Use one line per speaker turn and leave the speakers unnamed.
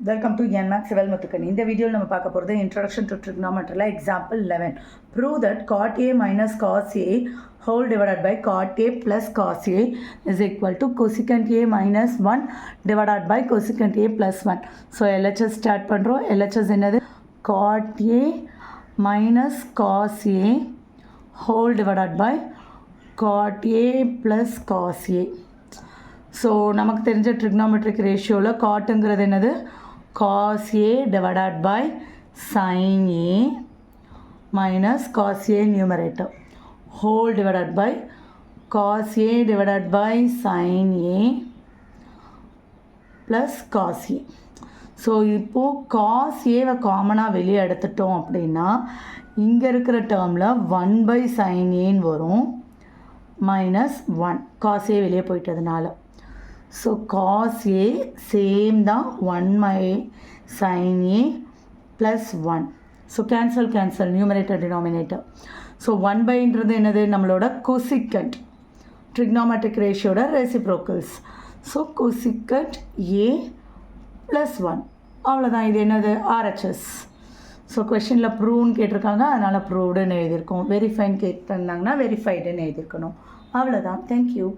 Welcome to NMAX Sivalmuthukan. In the video, we will talk about the introduction to trigonometry. Example 11. Prove that cot A minus cos A whole divided by cot A plus cos A is equal to cosecant A minus 1 divided by cosecant A plus 1. So, LHS start pandro. LHS என்னது cot A minus cos A whole divided by cot A plus cos A. So நமக்கு தெரிஞ்ச trigonometric ரேஷியோவில் காட்டுங்கிறது என்னது cos A divided by sine A minus cos A numerator whole divided by cos A divided by sine A plus cos A. So இப்போது cos ஏவை காமனாக வெளியே எடுத்துட்டோம் அப்படின்னா இங்கே இருக்கிற டேர்மில் 1 பை சைன் ஏன்னு வரும் மைனஸ் 1 காஸ் ஏ வெளியே போயிட்டதுனால. ஸோ காஸ் ஏ சேம் தான் 1 by sin A plus 1. So cancel numerator denominator. So 1 பைன்றது என்னது நம்மளோட கொசிக்கண்ட் ட்ரிக்னாமெட்ரிக் ரேஷியோட reciprocals. So cosecant A plus 1 அவ்வளோதான். இது என்னது ஆர்ஹெச்எஸ். ஸோ கொஷினில் ப்ரூவ்னு கேட்டிருக்காங்க, அதனால் ப்ரூவ்டுன்னு எழுதியிருக்கோம். வெரிஃபைன்னு கேட்டிருந்தாங்கன்னா வெரிஃபைடுன்னு எழுதியிருக்கணும். அவ்வளோதான். தேங்க்யூ.